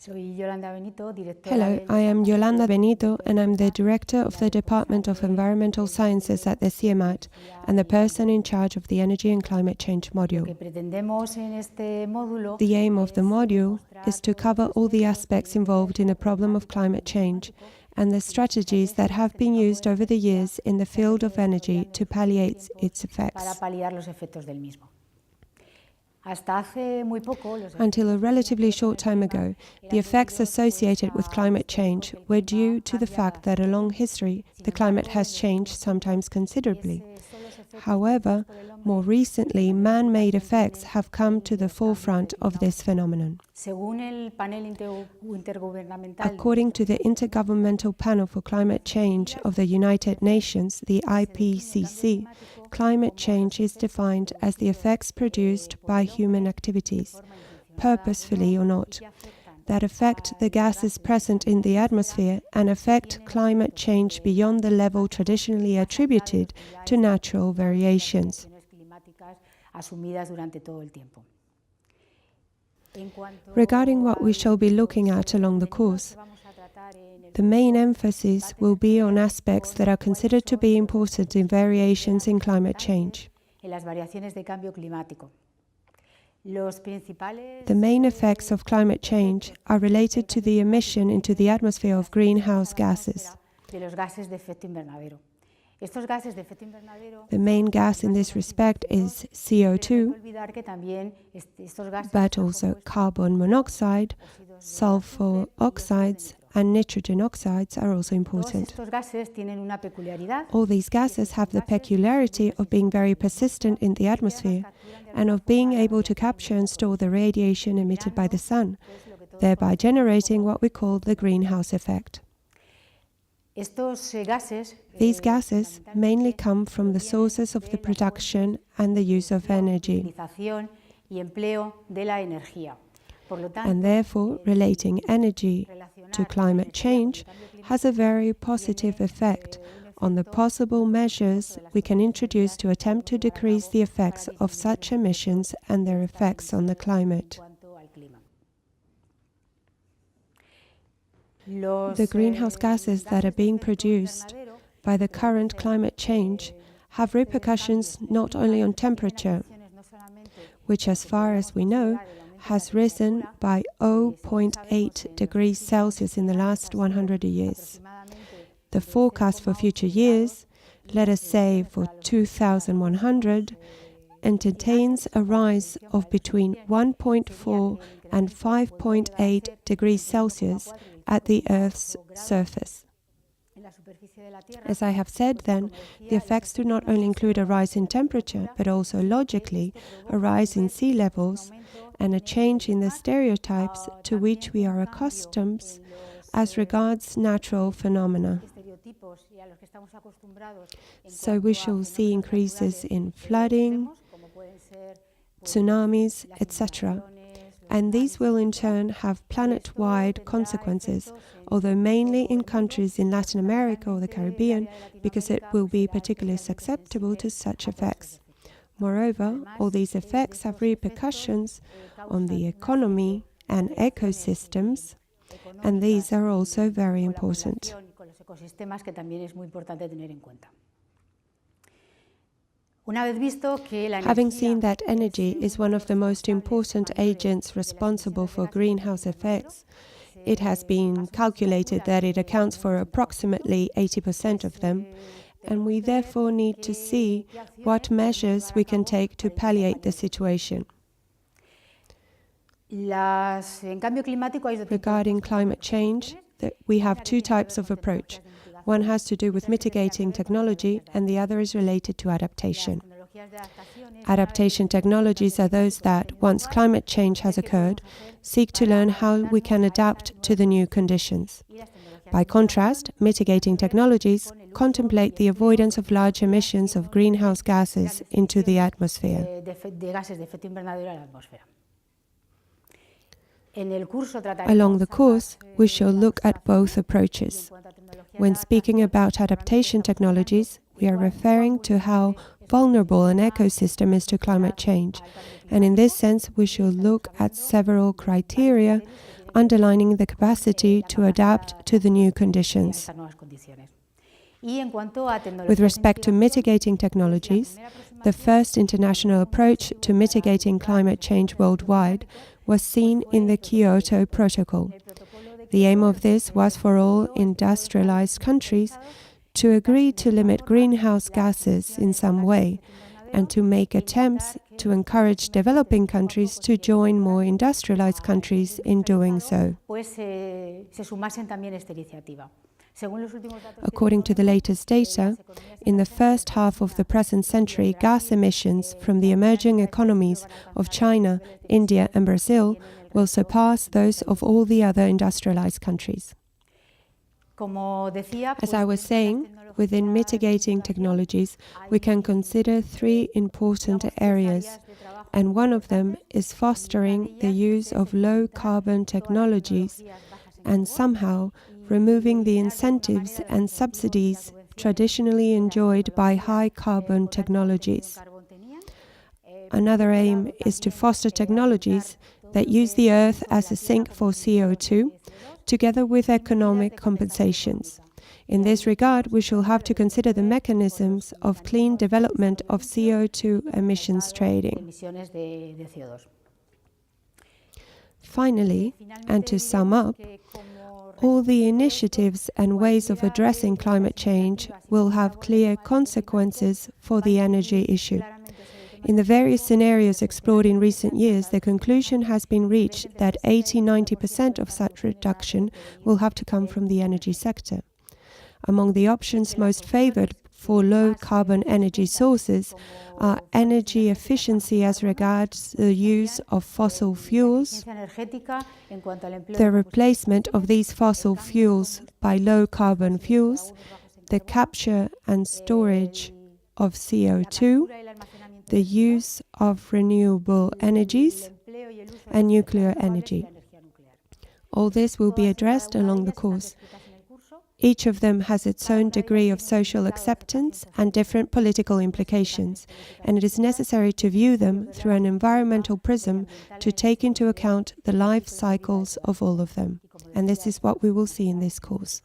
Hello, I am Yolanda Benito and I'm the Director of the Department of Environmental Sciences at the CIEMAT and the person in charge of the Energy and Climate Change module. The aim of the module is to cover all the aspects involved in the problem of climate change and the strategies that have been used over the years in the field of energy to palliate its effects. Until a relatively short time ago, the effects associated with climate change were due to the fact that along history, the climate has changed, sometimes considerably. However, more recently, man-made effects have come to the forefront of this phenomenon. According to the Intergovernmental Panel for Climate Change of the United Nations, the IPCC, climate change is defined as the effects produced by human activities, purposefully or not, that affect the gases present in the atmosphere and affect climate change beyond the level traditionally attributed to natural variations. Regarding what we shall be looking at along the course, the main emphasis will be on aspects that are considered to be important in variations in climate change. The main effects of climate change are related to the emission into the atmosphere of greenhouse gases. The main gas in this respect is CO2, but also carbon monoxide, sulfur oxides, and nitrogen oxides are also important. All these gases have the peculiarity of being very persistent in the atmosphere and of being able to capture and store the radiation emitted by the sun, thereby generating what we call the greenhouse effect. These gases mainly come from the sources of the production and the use of energy, and therefore relating energy to climate change has a very positive effect on the possible measures we can introduce to attempt to decrease the effects of such emissions and their effects on the climate. The greenhouse gases that are being produced by the current climate change have repercussions not only on temperature, which, as far as we know, has risen by 0.8 degrees Celsius in the last 100 years. The forecast for future years, let us say for 2100, entertains a rise of between 1.4 and 5.8 degrees Celsius at the Earth's surface. As I have said then, the effects do not only include a rise in temperature, but also logically a rise in sea levels and a change in the stereotypes to which we are accustomed as regards natural phenomena. So we shall see increases in flooding, tsunamis, etc. And these will in turn have planet-wide consequences, although mainly in countries in Latin America or the Caribbean, because it will be particularly susceptible to such effects. Moreover, all these effects have repercussions on the economy and ecosystems, and these are also very important. Having seen that energy is one of the most important agents responsible for greenhouse effects, it has been calculated that it accounts for approximately 80% of them, and we therefore need to see what measures we can take to palliate the situation. Regarding climate change, we have two types of approach. One has to do with mitigating technology, and the other is related to adaptation. Adaptation technologies are those that, once climate change has occurred, seek to learn how we can adapt to the new conditions. By contrast, mitigating technologies contemplate the avoidance of large emissions of greenhouse gases into the atmosphere. Along the course, we shall look at both approaches. When speaking about adaptation technologies, we are referring to how vulnerable an ecosystem is to climate change, and in this sense we shall look at several criteria underlining the capacity to adapt to the new conditions. With respect to mitigating technologies, the first international approach to mitigating climate change worldwide was seen in the Kyoto Protocol. The aim of this was for all industrialized countries to agree to limit greenhouse gases in some way and to make attempts to encourage developing countries to join more industrialized countries in doing so. According to the latest data, in the first half of the present century, gas emissions from the emerging economies of China, India, and Brazil will surpass those of all the other industrialized countries. As I was saying, within mitigating technologies, we can consider three important areas, and one of them is fostering the use of low-carbon technologies and somehow removing the incentives and subsidies traditionally enjoyed by high-carbon technologies. Another aim is to foster technologies that use the Earth as a sink for CO2, together with economic compensations. In this regard, we shall have to consider the mechanisms of clean development of CO2 emissions trading. Finally, and to sum up, all the initiatives and ways of addressing climate change will have clear consequences for the energy issue. In the various scenarios explored in recent years, the conclusion has been reached that 80–90% of such reduction will have to come from the energy sector. Among the options most favored for low-carbon energy sources are energy efficiency as regards the use of fossil fuels, the replacement of these fossil fuels by low-carbon fuels, the capture and storage of CO2, the use of renewable energies, and nuclear energy. All this will be addressed along the course. Each of them has its own degree of social acceptance and different political implications, and it is necessary to view them through an environmental prism to take into account the life cycles of all of them. And this is what we will see in this course.